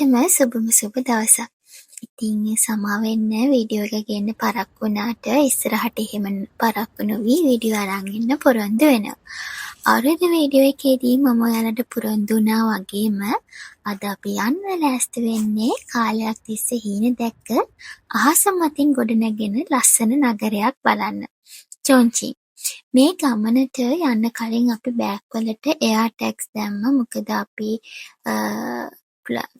හැමෝටම සුබ දවසක්. ඉතින් සමා වෙන්න වීඩියෝ එක ගේන්න පරක්කු වුණාට ඉස්සරහට එහෙම පරක්කු නොවි වීඩියෝ අරන් ඉන්න පොරොන්දු වෙනවා. අවුරුදු වීඩියෝ එකේදී මම ඔයාලට පොරොන්දු වුණා වගේම අද අපි යන්න ලෑස්ති වෙන්නේ කාලයක් තිස්සේ හීන දැක්ක අහස මතින් ගොඩනැගෙන ලස්සන නගරයක් බලන්න. චොන්චි. මේ ගමනට යන්න කලින් අපි බෑග් වලට එයාර් ටැග්ස් දැම්ම. මොකද අපි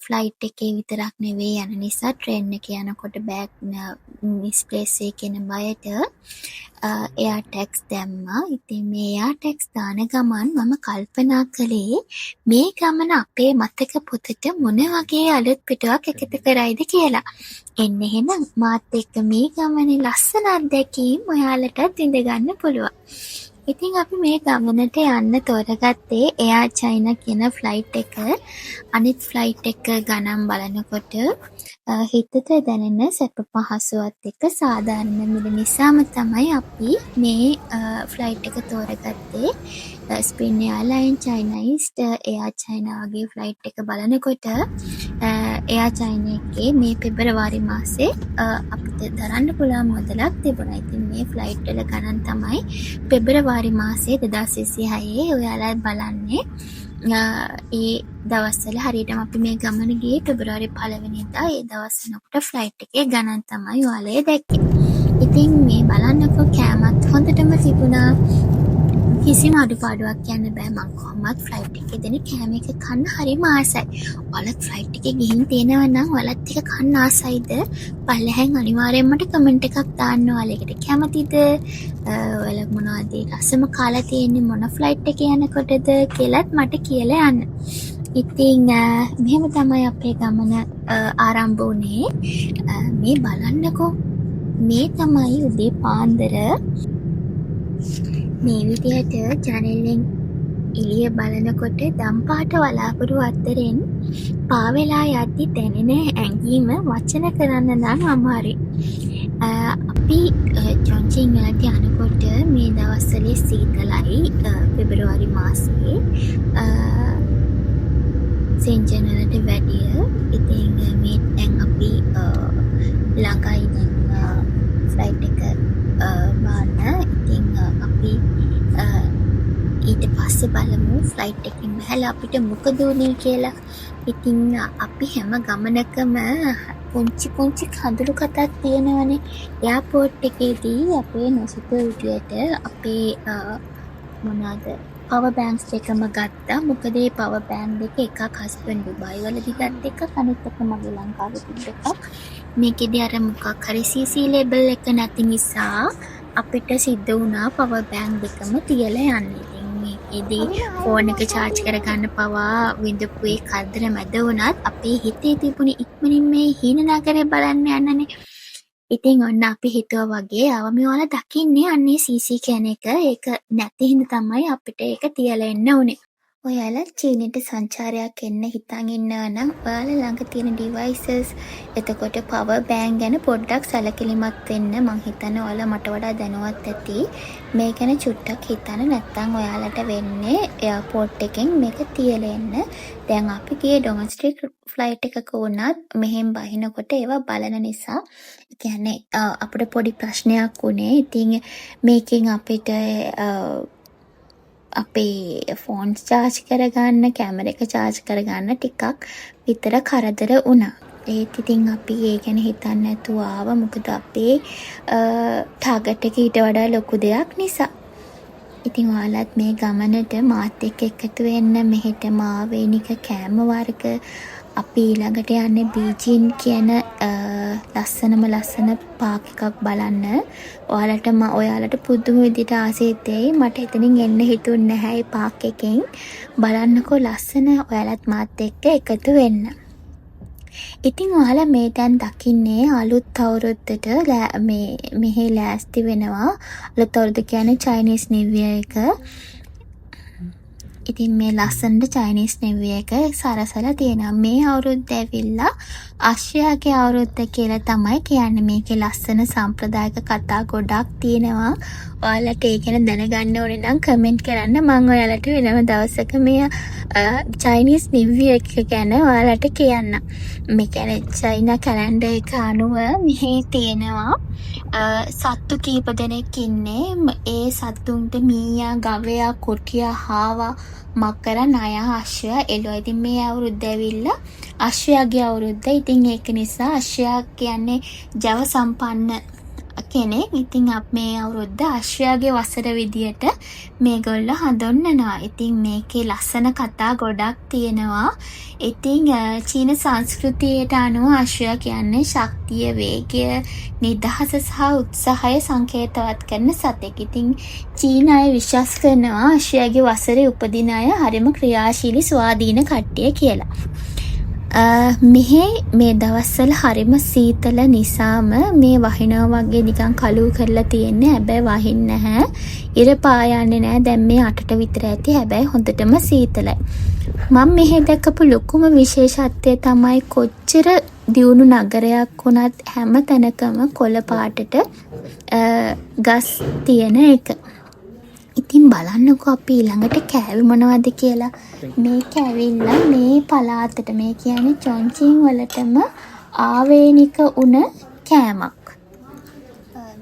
ෆ්ලයිට් එකේ විතරක් නෙවෙයි යන නිසා ට්‍රේන් එකේ යනකොට බෑග් මිස්ප්ලේස් වෙයි කියන බයට එයාර් ටැග්ස් දැම්මා. ඉතින් මේ එයාර් ටැග්ස් දාන ගමන් මම කල්පනා කළේ මේ ගමන අපේ මතක පොතට මොන වගේ අලුත් පිටුවක් එකතු කරයිද කියලා. එන්න එහෙනම් මාත් එක්ක මේ ගමනේ ලස්සන අත්දැකීම් ඔයාලටත් විඳ ගන්න පුළුවන්. ඉතින් අපි මේ ගමනට යන්න තෝරගත්තේ එයාර් චයිනා කියන ෆ්ලයිට් එක. අනිත් ෆ්ලයිට් එක ගණන් බලනකොට හිතට දැනෙන සැප පහසුවත් එක්ක සාධාරණ මිල නිසාම තමයි අපි මේ ෆ්ලයිට් එක තෝරගත්තේ. Spin airlines, China East, Air China වගේ ෆ්ලයිට් එක බලනකොට එයාර් චයිනා එකේ මේ පෙබරවාරි මාසේ අපිට දරන්න පුළුවන් මුදලක් තිබුණා. ඉතින් මේ ෆ්ලයිට් වල ගණන් තමයි පෙබරවාරි මාසේ 2026 ඔයාලා බලන්නේ. ඒ දවස්වල හරියටම අපි මේ ගමන ගියේ පෙබරවාරි 1 වෙනිදා. ඒ දවස් වෙනකොට ෆ්ලයිට් එකේ ගණන් තමයි ඔයාලා දැක්කේ. ඉතින් මේ බලන්නකෝ කෑමත් හොඳටම තිබුණා. කිසිම අඩුපාඩුවක් කියන්න බෑ. මං කොහොමත් ෆ්ලයිට් එකේ දෙන කෑම එක කන්න හරිම ආසයි. ඔයාලත් ෆ්ලයිට් එකේ ගිහින් තියෙනවා නම් ඔයාලත් එක කන්න ආසයිද? පල්ලෙහෙන් අනිවාර්යෙන්ම කමෙන්ට් එකක් දාන්න. ඔයාලකට කැමතිද? ඔයාලා මොනවද රසම කාලා තියෙන්නේ මොන ෆ්ලයිට් එකේ යනකොටද කියලාත් මට කියලා යන්න. ඉතින් මෙහෙම තමයි අපේ ගමන ආරම්භ වුණේ. මේ බලන්නකෝ. මේ තමයි උදේ පාන්දර මේ විදිහට ජනෙලෙන් එළිය බලනකොට දම්පාට වලාකුළු අතරින් පාවෙලා යද්දි දැනෙන ඇඟීම වචන කරන්න නම් අමාරුයි. අපි චොන්චින් වලට යනකොට මේ දවස්වල සීතලයි. පෙබරවාරි මාසයේ සෙන්ජන් වලට වැඩිය. ඉතින් මේ දැන් අපි ළඟයි දැන් ෆ්ලයිට් එක බාන්න. ඉතින් අපි ඊට පස්සේ බලමු ෆ්ලයිට් එකකින් බහලා අපිට මොකද උනේ කියලා. ඉතින් අපි හැම ගමනකම පුංචි කඳුළු කතාවක් තියෙනවනේ. එයාපෝට් එකේදී අපේ නොසිතූ විදියට අපේ මොනවාද පවර් බෑන්ක්ස් දෙකම ගත්තා. මොකද මේ පවර් බෑන්ක් දෙක එකක් හස්බන්ඩ් ඩුබායි වලදී ගත්ත එකක්, අනිත් එක මගේ ලංකාවේ තිබ්බ එකක්. මේකෙදී අර මොකක් හරි CC ලේබල් එක නැති නිසා අපිට සිද්ධ වුණා පවර් බෑන්ක් දෙකම තියලා යන්න. ඉතින් මේකෙදී ෆෝන් එක charge කරගන්න පවා විඳපු ඒ කරදර මැද වුණත් අපේ හිතේ තිබුණේ ඉක්මනින් මේ හීන නගරේ බලන්න යන්නනේ. ඉතින් ඔන්න අපි හිතුවා වගේ ආවම ඔයාලා දකින්නේ අන්නේ CC කියන එක. ඒක නැති හින්දා තමයි අපිට ඒක තියලා එන්න උනේ. ඔයාලා චීනෙට සංචාරයක් එන්න හිතන් ඉන්නවා නම් ඔයාලා ළඟ තියෙන ඩිවයිසස්, එතකොට පවර් බෑන්ක් ගැන පොඩ්ඩක් සැලකිලිමත් වෙන්න. මං හිතන්නේ ඔයාලා මට වඩා දැනුවත් ඇති. මේ ගැන චුට්ටක් හිතන්න. නැත්නම් ඔයාලට වෙන්නේ එයාපෝට් එකෙන් මේක තියලා එන්න. දැන් අපි ගියේ ඩොමස්ටික් ෆ්ලයිට් එකක වුණත් මෙහෙන් බහිනකොට ඒවා බලන නිසා කියන්නේ අපිට පොඩි ප්‍රශ්නයක් වුණේ. ඉතින් මේකෙන් අපිට අපේ ෆෝන්ස් චාර්ජ් කරගන්න, කැමරා එක චාර්ජ් කරගන්න ටිකක් විතර කරදර වුණා. ඒත් ඉතින් අපි ඒ ගැන හිතන්නේ නැතුව ආවා. මොකද අපේ ටාගට් එක ඊට වඩා ලොකු දෙයක් නිසා. ඉතින් ඔයාලත් මේ ගමනට මාත් එක්ක එකතු වෙන්න. මෙහෙට මාවේනික කෑම වර්ග, අපි ඊළඟට යන්නේ බීජින් කියන ලස්සන පාක් එකක් බලන්න. ඔයාලට පුදුම විදිහට ආසෙත් වෙයි. මට එතනින් එන්න හිතුන්නේ නැහැ මේ පාක් එකෙන්. බලන්නකෝ ලස්සන. ඔයාලත් මාත් එක්ක එකතු වෙන්න. ඉතින් ඔයාලා මේ දැන් දකින්නේ අලුත් අවුරුද්දට මෙහි ලෑස්ති වෙනවා. අලුත් අවුරුද්ද කියන්නේ චයිනීස් නිව් ඉයර් එක. ඉතින් මේ ලස්සනට චයිනීස් නිව් ඉයර් එක සරසලා තියෙනවා. මේ අවුරුද්ද ඇවිල්ලා ආශ්‍රියාගේ අවුරුද්ද කියලා තමයි කියන්නේ. මේකේ ලස්සන සම්ප්‍රදායික කතා ගොඩක් තියෙනවා. ඔයාලට ඒ ගැන දැනගන්න ඕනේ නම් කමෙන්ට් කරන්න. මම ඔයාලට වෙනම දවසක මේ චයිනීස් නිව් ඉයර් එක ගැන ඔයාලට කියන්නම්. මේ කියන්නේ චයිනා කැලෙන්ඩර් එක අනුව මෙහි තියෙනවා සත්තු කීප දෙනෙක් ඉන්නේ. ඒ සත්තුන්ට මීයා, ගවයා, කොටියා, හාවා, මකර, නයා, අශ්වයා එළුවා. ඉතින් මේ අවුරුද්ද ඇවිල්ලා අශ්වයාගේ අවුරුද්ද. ඉතින් ඒක නිසා අශ්වයා කියන්නේ ජව සම්පන්න කෙනෙක්. ඉතින් මේ අවුරුද්ද අශ්වයාගේ වසර විදියට මේගොල්ලෝ හඳුන්වනවා. ඉතින් මේකේ ලස්සන කතා ගොඩක් තියෙනවා. ඉතින් චීන සංස්කෘතියට අනුව අශ්වයා කියන්නේ ශක්තිය, වේගය, නිදහස සහ උත්සාහය සංකේතවත් කරන සතෙක්. ඉතින් චීන අය විශ්වාස කරනවා අශ්වයාගේ වසරේ උපදින අය හරිම ක්‍රියාශීලී ස්වාධීන කට්ටිය කියලා. මෙහි මේ දවස්වල හරිම සීතල නිසාම මේ වහිනවා වගේ නිකන් කළු කරලා තියෙන්නේ. හැබැයි වහින්නේ නැහැ. ඉර පායන්නේ නැහැ. දැන් මේ 8ට විතර ඇති. හැබැයි හොඳටම සීතලයි. මම මෙහි දැකපු ලොකුම විශේෂත්වය තමයි කොච්චර දියුණු නගරයක් වුණත් හැම තැනකම කොළ පාටට ගස් තියෙන එක. ඉතින් බලන්නකෝ අපි ඊළඟට කෑවේ මොනවද කියලා. මේක ඇවිල්ලා මේ පළාතට, මේ කියන්නේ චොන්චින් වලටම ආවේනික උන කෑමක්.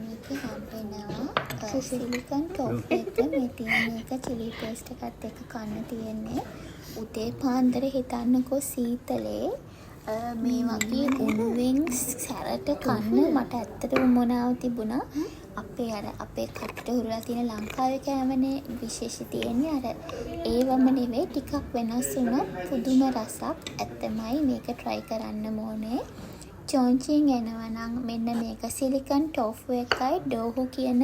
මේක හම්බෙනවා සිලිකන් ටොෆ් එක. මේ තියෙන එක චිලි පේස්ට් එකත් එක්ක කන්න තියෙන්නේ. උදේ පාන්දර හිතන්නකෝ සීතලේ මේ වගේ උණුවෙන් සැරට කන්න මට ඇත්තටම මොනාව තිබුණා. අපේ කට්ට හුරලා තියෙන ලංකාවේ කෑමනේ විශේෂ තියෙන්නේ. ඒවම නෙවෙයි, ටිකක් වෙනස් වුණත් පුදුම රසක්. ඇත්තමයි මේක try කරන්න ඕනේ. චොන්චින් එනවා නම් මෙන්න මේක සිලිකන් ටෝෆු එකයි ඩෝහු කියන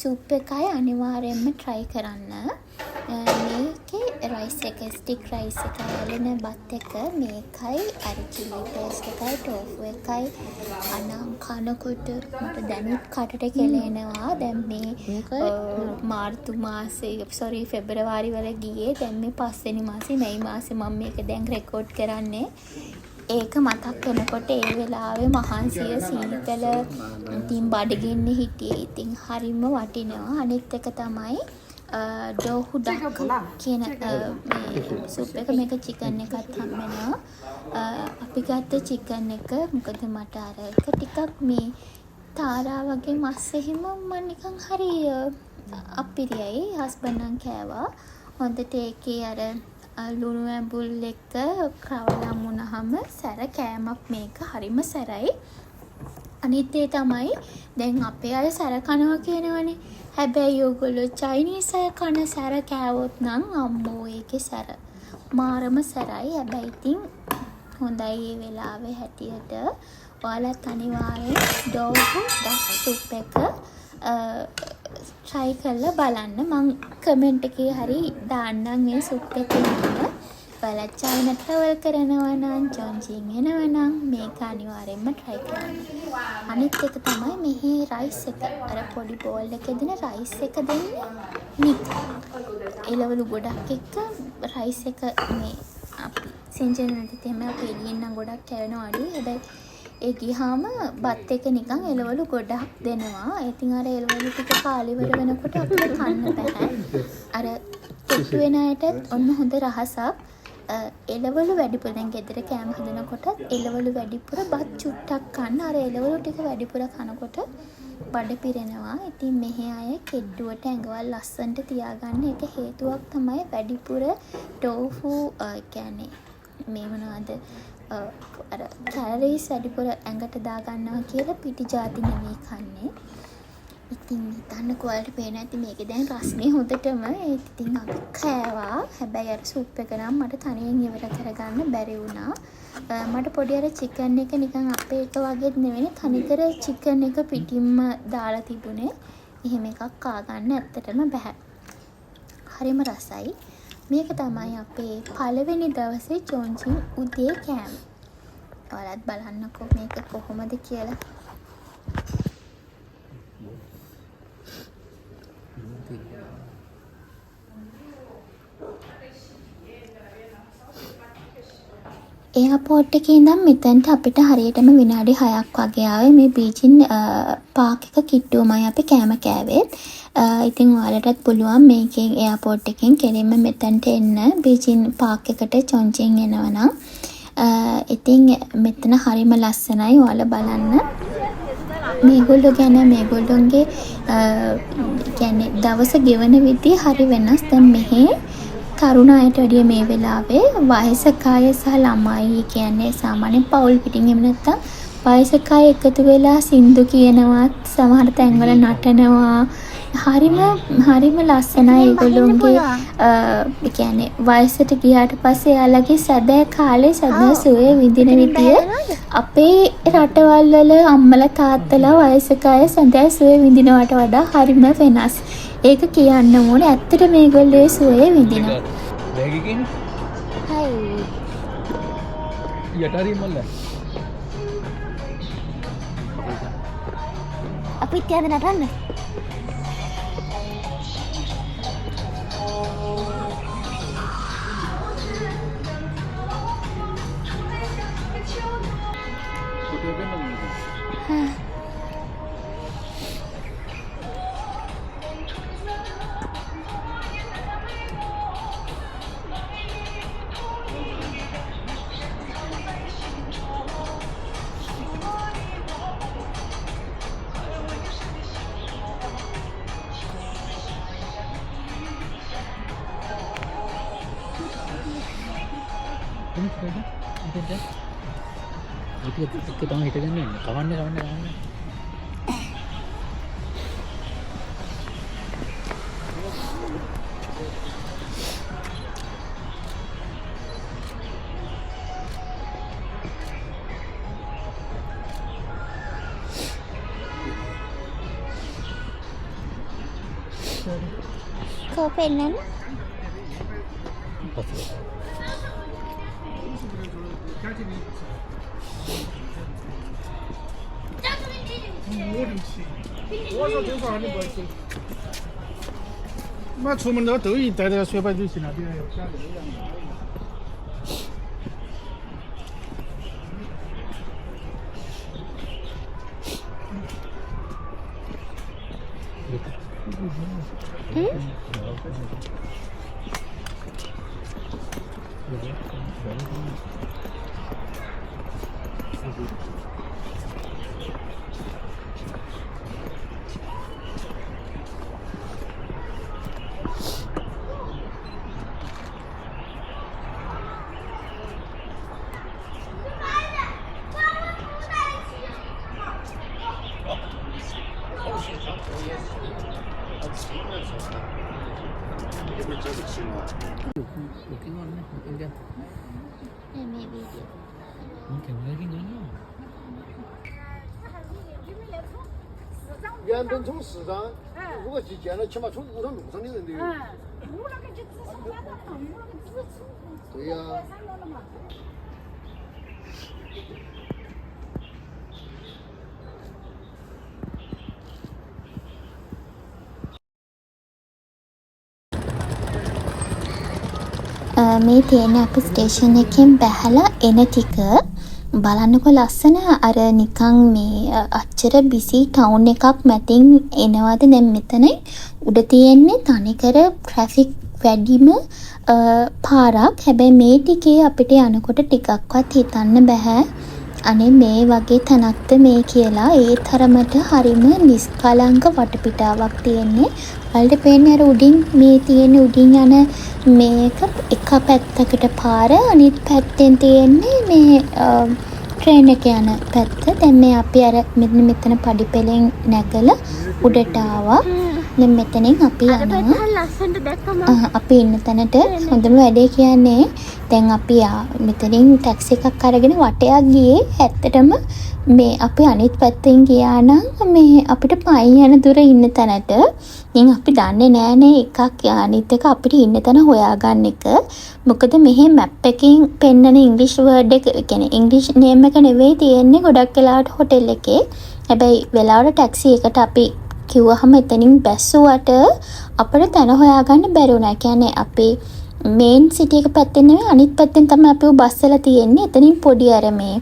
සුප් එකයි අනිවාර්යයෙන්ම try කරන්න. මේකේ රයිස් එක, ස්ටික් රයිස් එක, ඇලෙන බත් එක, මේකයි අර චිලි පේස්ට් එකයි ටෝෆු එකයි අනම් කනකොට මට දැනුත් කටට කෙලෙනවා. දැන් මේ මාර්තු මාසේ ෆෙබ්‍රවාරි වල ගියේ. දැන් මේ 5 වෙනි මාසේ මැයි මාසේ මම මේක දැන් රෙකෝඩ් කරන්නේ. ඒක මතක් වෙනකොට ඒ වෙලාවේ මහන්සිය සීතල ඉතින් බඩගින්න හිටියේ. ඉතින් හරිම වටිනවා. අනිත් එක තමයි ඩෝහු ඩක් කියන මේ සුප් එක. මේක චිකන් එකත් හම්බෙනවා. අපි ගත්ත චිකන් එක මොකද මට අර එක ටිකක් මේ තාරා වගේ මස් එහෙම මම නිකන් හරි අපිරියයි. හස්බන්ඩ් කෑවා. හොඳට ඒකේ අර ලුණු ඇඹුල් එක්ක කවලම් වුණාම සැර කෑමක්. මේක හරිම සැරයි. අනිත් ඒ තමයි දැන් අපේ අය සැර කනවා කියනවනේ. හැබැයි ඔයගොල්ලෝ චයිනීස් අය කන සැර කෑවොත් නම් අම්මෝ ඒකේ සැර මාරම සැරයි. හැබැයි ඉතින් හොඳයි ඒ වෙලාවේ හැටියට ඔයාලත් අනිවාර්යෙන් ඩෝහු ඩක් සුප් එක try කරලා බලන්න. මං කමෙන්ට් එකේ හරි දාන්නම් මේ සුප් එකේ නම. ඔයාලා චයිනා ට්‍රැවල් කරනවා නම්, චොන්චින් එනවා නම් මේක අනිවාර්යෙන්ම try කරන්න. අනිත් එක තමයි මෙහි රයිස් එක. අර පොඩි බෝල් එකේ දෙන රයිස් එක දෙන්නේ නික. එළවලු ගොඩක් එක්ක රයිස් එක මේ අපි සිංජනේට තෙම අපි එළියෙන් නම් ගොඩක් කෑවෙනවා අඩුයි. හැබැයි ඒ ගියාම බත් එක නිකන් එළවලු ගොඩක් දෙනවා. ඉතින් අර එළවලු ටික කාලිවර වෙනකොට අපිට කන්න බෑ. අර කෙට්ටු වෙන අයටත් ඔන්න හොඳ රහසක්. එළවලු වැඩිපුර දැන් ගෙදර කෑම හදනකොට එළවලු වැඩිපුර බත් චුට්ටක් කන්න. අර එළවලු ටික වැඩිපුර කනකොට බඩ පිරෙනවා. ඉතින් මෙහි අය කෙට්ටුවට ඇඟවල් ලස්සනට තියාගන්න එක හේතුවක් තමයි වැඩිපුර ටෝෆු කියන්නේ මේ මොනවද අර කැලරීස් වැඩිපුර ඇඟට දාගන්නවා කියලා පිටි ජාති නෙමෙයි කන්නේ. ඉතින් හිතන්නකෝ ඔයාලට පේන ඇති මේකේ දැන් රස්නේ හොඳටම. ඉතින් අපි කෑවා. හැබැයි අර සුප් එක නම් මට තනියෙන් ඉවර කරගන්න බැරි වුණා. මට පොඩි අර චිකන් එක නිකන් අපේ එක වගේත් නෙවෙයි, තනිකර චිකන් එක පිටින්ම දාලා තිබුණේ. එහෙම එකක් කා ගන්න ඇත්තටම බෑ. හරිම රසයි. මේක තමයි අපේ පළවෙනි දවසේ චොන්චින් උදේ කෑම. ඔයාලත් බලන්නකෝ මේක කොහොමද කියලා. එයාපෝට් එකේ ඉඳන් මෙතනට අපිට හරියටම විනාඩි 6ක් වගේ ආවේ මේ බීජින් පාක් එක කිට්ටුවමයි අපි කෑම කෑවේ. ඉතින් ඔයාලටත් පුළුවන් මේකෙන් එයාපෝට් එකෙන් කෙලින්ම මෙතනට එන්න බීජින් පාක් එකට චොන්චින් එනවනම්. ඉතින් මෙතන හරිම ලස්සනයි ඔයාලා බලන්න. මේගොල්ලෝ ගැන මේගොල්ලොන්ගේ කියන්නේ දවස ගෙවන විදිය හරි වෙනස්. දැන් මෙහි තරුණ අයට වැඩිය මේ වෙලාවේ වයසක අය සහ ළමයි කියන්නේ සාමාන්‍යයෙන් පවුල් පිටින් එහෙම නැත්තම් වයසක අය එකතු වෙලා සින්දු කියනවත් සමහර තැන්වල නටනවා. හරිම ලස්සනයි ඒගොල්ලෝගේ කියන්නේ වයසට ගියාට පස්සේ එයාලගේ සැබෑ කාලේ සැබෑ සුවය විඳින විදිය අපේ රටවල් වල අම්මලා තාත්තලා වයසක අය සැබෑ සුවය විඳිනවට වඩා හරිම වෙනස්. ඒක කියන්න ඕනේ. ඇත්තට මේගොල්ලෝ සුවය විඳිනවා. බෑග් එකේනේ. හයි. යටාරිය මල්ල. අපිත් යන්න නටන්න. ඒක තමයි හිටගෙන ඉන්නේ. කවන්නේ. Kau pengen?那出门都得意带着雪白就行了，别有家里一样。原本从市上，如果去见了，起码从路上的人都有。对呀。මේ තියෙන අපි ස්ටේෂන් එකෙන් බැහැලා එන ටික බලන්නකො ලස්සන අර නිකන් මේ අච්චර බිසි ටවුන් එකක් මැතින් එනවාද දැන් මෙතන උඩ තියෙන්නේ තනිකර ට්‍රැෆික් වැඩිම පාරක්. හැබැයි මේ ටිකේ අපිට යනකොට ටිකක්වත් හිතන්න බෑ අනේ මේ වගේ තැනක්ද මේ කියලා. ඒ තරමට හරිම නිස්කලංක වටපිටාවක් තියෙන්නේ. වලට පේන්නේ අර උඩින් මේ තියෙන උඩින් යන මේක එක පැත්තකට පාර අනිත් පැත්තෙන් තියෙන්නේ මේ ට්‍රේන් එක යන පැත්ත. දැන් මේ අපි අර මෙතන පඩිපෙලෙන් නැගලා උඩට ආවා. දැන් මෙතනින් අපි යනවා. අපි ඉන්න තැනට හොඳම වැඩේ කියන්නේ දැන් අපි මෙතනින් ටැක්සි එකක් අරගෙන වටයක් ගියේ. ඇත්තටම මේ අපි අනිත් පැත්තෙන් ගියා නම් මේ අපිට පයින් යන දුර ඉන්න තැනට ඉතින් අපි දන්නේ නෑනේ එකක් අනිත් එක අපිට ඉන්න තැන හොයාගන්න එක. මොකද මෙහි මැප් එකකින් පෙන්නන ඉංග්‍රීසි වර්ඩ් එක කියන්නේ ඉංග්‍රීසි නේම් එක නෙවෙයි තියෙන්නේ ගොඩක් වෙලාවට හොටෙල් එකේ. හැබැයි වෙලාවට ටැක්සි එකට අපි කිව්වහම එතනින් බැස්සුවට අපිට තැන හොයාගන්න බැරි වුණා. කියන්නේ අපි මේන් සිටි එක පැත්තෙන් නෙවෙයි අනිත් පැත්තෙන් තමයි අපිව බස්සලා තියෙන්නේ. එතනින් පොඩි අර මේ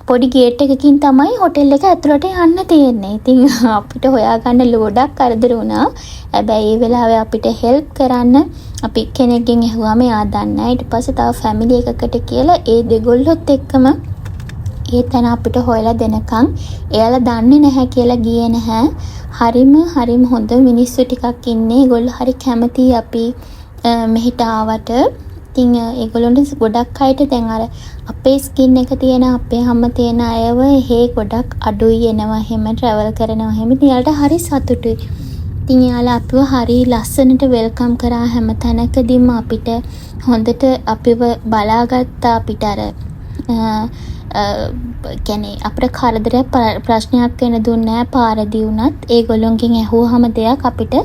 පොඩි ගේට් එකකින් තමයි හොටෙල් එක ඇතුළට යන්න තියෙන්නේ. ඉතින් අපිට හොයාගන්න ලෝඩක් කරදර වුණා. හැබැයි ඒ වෙලාවේ අපිට හෙල්ප් කරන්න අපි කෙනෙක්ගෙන් ඇහුවාම එයා දන්නේ නැහැ. ඊට පස්සේ තව ෆැමිලි එකකට කියලා ඒ දෙගොල්ලොත් එක්කම ඒ තැන අපිට හොයලා දෙනකන් එයාලා දන්නේ නැහැ කියලා ගියේ නැහැ. හරිම හොඳ මිනිස්සු ටිකක් ඉන්නේ. ඒගොල්ලෝ හරි කැමතියි අපි මෙහිට ආවට. ඉතින් ඒගොල්ලන්ට ගොඩක් අයට දැන් අර අපේ ස්කින් එක තියෙන අපේ හැම තියෙන අයව හේ ගොඩක් අඩුයි එනවා එහෙම ට්‍රැවල් කරනවා එහෙම. ඉතින් යාලට හරි සතුටුයි. ඉතින් යාලා අපිව හරි ලස්සනට වෙල්කම් කරා හැම තැනකදීම අපිට හොඳට අපිව බලාගත්තා. අපිට අර කියන්නේ අපිට කරදරයක් ප්‍රශ්නයක් වෙන දුන්නේ නැහැ. පාරදී වුණත් ඒගොල්ලොන්ගෙන් ඇහුවාම දෙයක් අපිට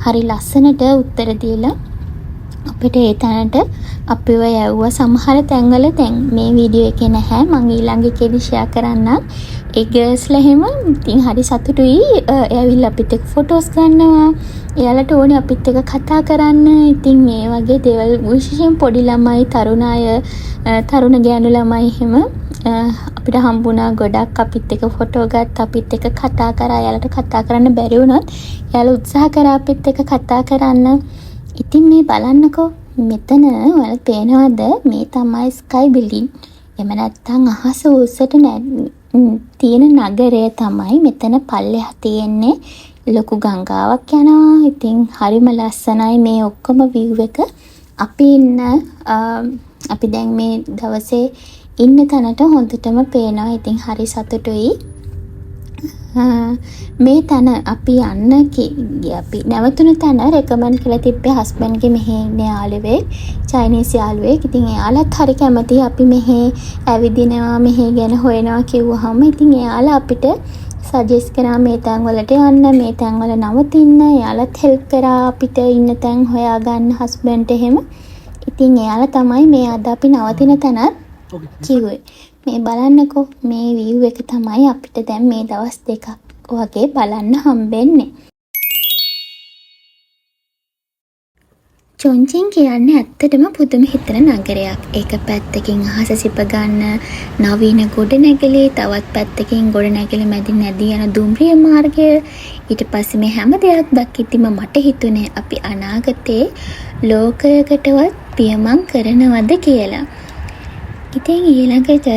හරි ලස්සනට උත්තර දීලා අපිට ඒ තැනට අපිව යවුවා. සමහර තැන්වල දැන් මේ වීඩියෝ එකේ නැහැ. මම ඊළඟ එකේදී ෂෙයා කරන්නම්. ඒ ගර්ල්ස්ලා එහෙම ඉතින් හරි සතුටුයි. එයාවිල්ලා අපිත් එක්ක ෆොටෝස් ගන්නවා. එයාලට ඕනේ අපිත් එක්ක කතා කරන්න. ඉතින් මේ වගේ දේවල් විශේෂයෙන් පොඩි ළමයි, තරුණ අය, තරුණ ගෑනු ළමයි එහෙම අපිට හම්බුණා ගොඩක්. අපිත් එක්ක ෆොටෝ ගත්තා, අපිත් එක්ක කතා කරා. එයාලට කතා කරන්න බැරි වුණත් එයාලා උත්සාහ කරා අපිත් එක්ක කතා කරන්න. ඉතින් මේ බලන්නකෝ මෙතන ඔයාලට පේනවද මේ තමයි ස්කයි බිල්ඩින්. එහෙම නැත්නම් අහස උස්සට තියෙන නගරය තමයි මෙතන පල්ලෙහා තියෙන්නේ. ලොකු ගංගාවක් යනවා. ඉතින් හරිම ලස්සනයි මේ ඔක්කොම view එක. අපි දැන් මේ දවසේ ඉන්න තැනට හොඳටම පේනවා. ඉතින් හරි සතුටුයි. මේ තැන අපි යන්න අපි නැවතුණු තැන රෙකමන්ඩ් කරලා තිබ්බේ හස්බන්ඩ්ගේ මෙහි ඉන්න යාළුවෙක්, චයිනීස් යාළුවෙක්. ඉතින් එයාලත් හරි කැමතියි අපි මෙහි ඇවිදිනවා, මෙහි ගැන හොයනවා කිව්වහම ඉතින් එයාලා අපිට සජෙස්ට් කරා මේ තැන් වලට යන්න, මේ තැන් වල නවතින්න. එයාලත් හෙල්ප් කරා අපිට ඉන්න තැන් හොයාගන්න හස්බන්ඩ්ට එහෙම. ඉතින් එයාලා තමයි මේ අද අපි නවතින තැනත් කිව්වේ. මේ බලන්නකෝ මේ view එක තමයි අපිට දැන් මේ දවස් දෙකක් වගේ බලන්න හම්බෙන්නේ. චොන්චින් කියන්නේ ඇත්තටම පුදුම හිතන නගරයක්. ඒක පැත්තකින් අහස සිප ගන්න නවීන ගොඩනැගිලි, තවත් පැත්තකින් ගොඩනැගිලි මැදින් නැදී යන දුම්රිය මාර්ගය. ඊට පස්සේ මේ හැම දෙයක් දකිද්දිම මට හිතුනේ අපි අනාගතේ ලෝකයකටවත් පියමන් කරනවද කියලා. ඉතින් ඊළඟට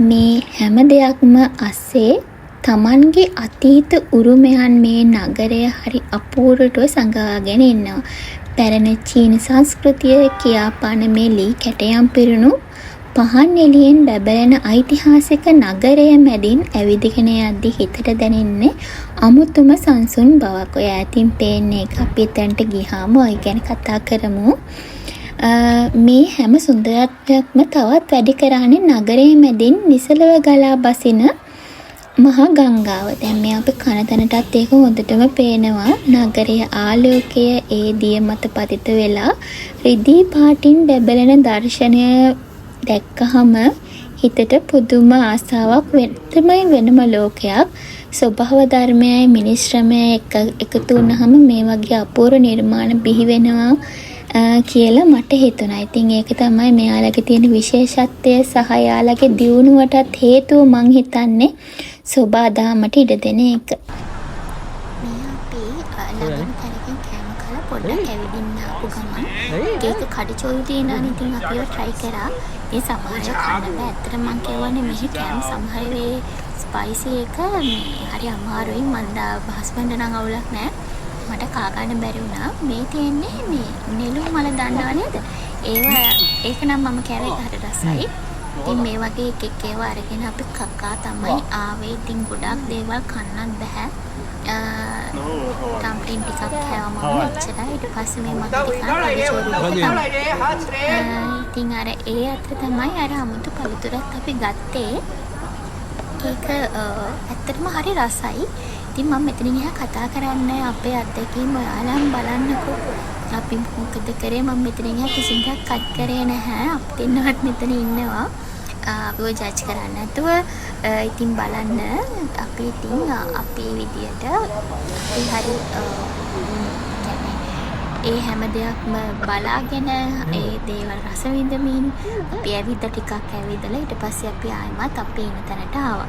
මේ හැම දෙයක්ම අස්සේ තමන්ගේ අතීත උරුමයන් මේ නගරය හරි අපූර්වව සඟවාගෙන ඉන්නවා. පැරණි චීන සංස්කෘතිය කියාපාන මේ ලී කැටයම් පිරුණු පහන් එළියෙන් බැබලෙන ඓතිහාසික නගරය මැදින් ඇවිදගෙන යද්දි හිතට දැනෙන්නේ අමුතුම සංසුන් බවක්. ඔය ඈතින් පේන්නේ එක අපි එතනට ගියාම ඔය ගැන කතා කරමු. මේ හැම සුන්දරත්වයක්ම තවත් වැඩි කරන්නේ නගරයේ මැදින් නිසලව ගලා බසින මහා ගංගාව. දැන් මේ අපි කන තැනටත් ඒක හොඳටම පේනවා. නගරයේ ආලෝකය ඒ දිය මත පතිත වෙලා රිදී පාටින් බැබලෙන දර්ශනය දැක්කහම හිතට පුදුම ආසාවක් වෙනම ලෝකයක්. ස්වභාව ධර්මයයි මිනිස් ශ්‍රමයයි එකතු වුණාම මේ වගේ අපූර්ව නිර්මාණ බිහි වෙනවා කියලා මට හිතුණා. ඉතින් ඒක තමයි මෙයාලගේ තියෙන විශේෂත්වය සහ යාලගේ දියුණුවටත් හේතුව මං හිතන්නේ සෝබාදාමට ඉඩ දෙන එක. මේ අපි ළඟම තැනකින් කෑම කලා පොඩ්ඩක් ඇවිදින්න ආපු ගමන් ඒක කඩචෝරු තියෙනවානේ. ඉතින් අපි ඒවා try කරා. ඒ සමහර කන්න බෑ. ඇත්තට මං කියවනේ මෙහි කෑම සමහර වේ ස්පයිසි එක මේ හරි අමාරුයි. මන්ද හස්බන්ඩ් නම් අවුලක් නෑ. මට කා ගන්න බැරි වුණා. මේ තියෙන්නේ මේ නෙළුම් මල දන්නව නේද? ඒක නම් මම කෑවේ ඒක හරි රසයි. ඉතින් මේ වගේ එක ඒවා අරගෙන අපි කකා තමයි ආවේ. ඉතින් ගොඩක් දේවල් කන්නත් බෑ. ටම්ප්ලින් ටිකක් කෑවම එච්චරයි. ඊට පස්සේ මේ මට ඉතින් අර ඒ අතර තමයි අර අමුතු පළතුරක් අපි ගත්තේ. ඒක ඇත්තටම හරි රසයි. ඉතින් මම මෙතනින් එහා කතා කරන්නේ අපේ අත්දැකීම් ඔයාලම බලන්නකෝ. අපි මොකද කරේ? මම මෙතනින් එහා කිසිම දෙයක් කට් කරේ නැහැ. අපි දෙන්නවත් මෙතන ඉන්නවා. අපිව ජජ් කරන්නේ නැතුව. ඉතින් බලන්න අපි ඉතින් අපේ විදියට අපි හරි ඒ හැම දෙයක්ම බලාගෙන ඒ දේවල් රස විඳමින් අපි ඇවිද ටිකක් ඇවිදලා ඊට පස්සේ අපි ආයෙමත් අපි ඉන්න තැනට ආවා.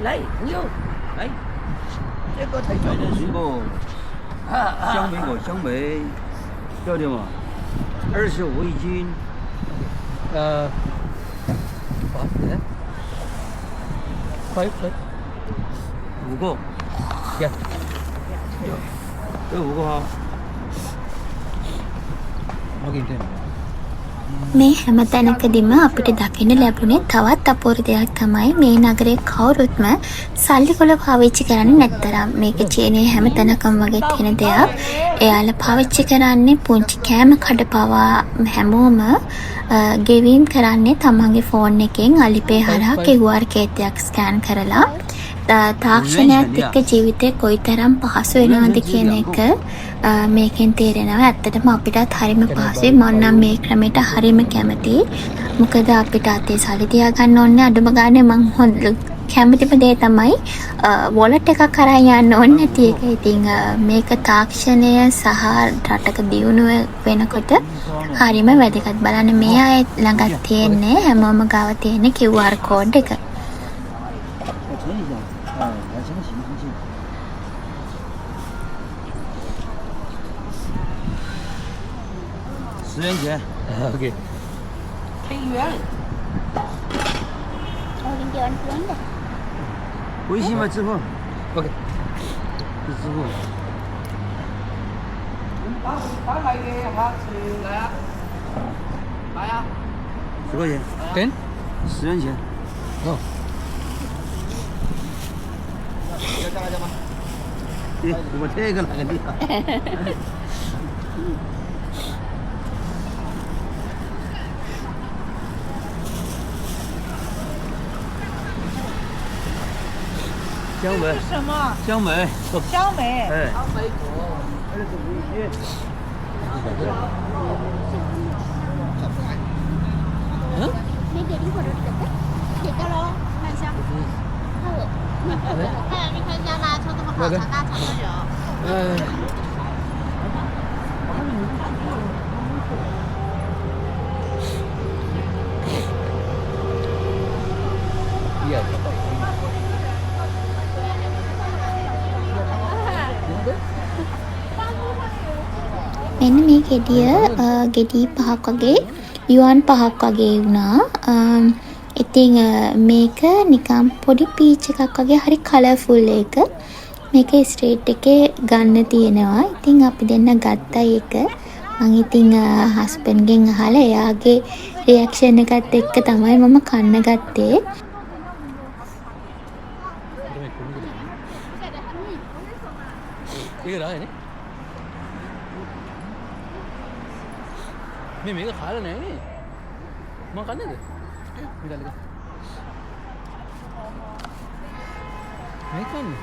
Lấy, không vô. Lấy. Thế có thấy trời này水果，香梅果，香梅，要的嘛，25一斤。What? Yeah? Five? 5个， Yeah. 这5个哈。 Okay, then. මේ හැම තැනකදීම අපිට දකින්න ලැබුණේ තවත් අපූර්ව දෙයක් තමයි මේ නගරේ කවුරුත්ම සල්ලි කොල පාවිච්චි කරන්නේ නැත්තරම්. මේක චීනයේ හැම තැනකම වගේ තියෙන දෙයක්. එයාලා පාවිච්චි කරන්නේ පුංචි කෑම කඩ පවා හැමෝම ගෙවීම් කරන්නේ තමන්ගේ ෆෝන් එකෙන් Alipay හරහා QR කේතයක් ස්කෑන් කරලා තාක්ෂණයත් එක්ක ජීවිතේ කොයිතරම් පහසු වෙනවද කියන එක මේකෙන් තේරෙනවා. ඇත්තටම අපිටත් හරිම පහසුයි. මම නම් මේ ක්‍රමයට හරිම කැමතියි. මොකද අපිට අතේ සල්ලි තියාගන්න ඕනේ අඩුම ගානේ. මං හොඳ කැමතිම දේ තමයි වොලට් එකක් කරන් යන්න ඕනේ නැති එක. ඉතින් මේක තාක්ෂණය සහ රටක දියුණුව වෙනකොට හරිම වැදගත්. බලන්න මේ අය ළඟ තියෙන්නේ හැමෝම ගාව තියෙන QR කෝඩ් එක. 我存一下，来行行行行。10元钱， Okay. 微信吗？支付， Okay. 是支付。10块钱， 10? 10元钱。 Oh. 对，我这个哪个地方？香梅，什么？香梅，香梅。哎，Huh? Mấy kia đến khuẩn được đấy. Để cho nó làm sao? Hay là mình thay ra là cho nó khoảng cả 3 tháng rồi. Yeah. මෙන්න මේ ගෙඩිය ගෙඩි 5ක් වගේ යුවන් 5ක් වගේ වුණා. ඉතින් මේක නිකම් පොඩි පීච් එකක් වගේ හරි කලර්ෆුල් එක. මේක ස්ට්‍රීට් එකේ ගන්න තියෙනවා. ඉතින් අපි දෙන්න ගත්තා ඒක. මං ඉතින් හස්බන්ඩ්ගෙන් අහලා එයාගේ රියැක්ෂන් එකත් එක්ක තමයි මම කන්න ගත්තේ. 이게 나네. මේක කාලා නෑනේ. මම කන්නේද? මිලල්ලක. මේ කන්නේ.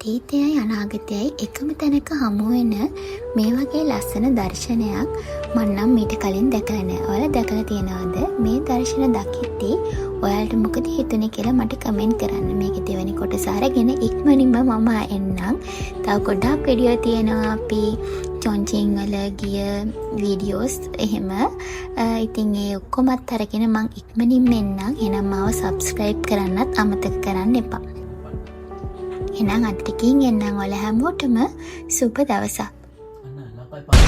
අතීතයයි අනාගතයයි එකම තැනක හමුවෙන මේ වගේ ලස්සන දර්ශනයක් මම නම් මීට කලින් දැකලා නැහැ. ඔයාලා දැකලා තියෙනවද? මේ දර්ශන දකිද්දී ඔයාලට මොකද හිතුනේ කියලා මට කමෙන්ට් කරන්න. මේකේ දෙවෙනි කොටස අරගෙන ඉක්මනින්ම මම එන්නම්. තව ගොඩාක් වීඩියෝ තියෙනවා අපි චොන්චින් වල ගිය වීඩියෝස් එහෙම. ඉතින් ඒ ඔක්කොමත් අරගෙන මම ඉක්මනින්ම එන්නම්. එහෙනම් මාව subscribe කරන්නත් අමතක කරන්න එපා. එහෙනම් අද ටිකකින් එන්නම් ඔයාලා හැමෝටම සුබ දවසක්. Anak, lakai pa.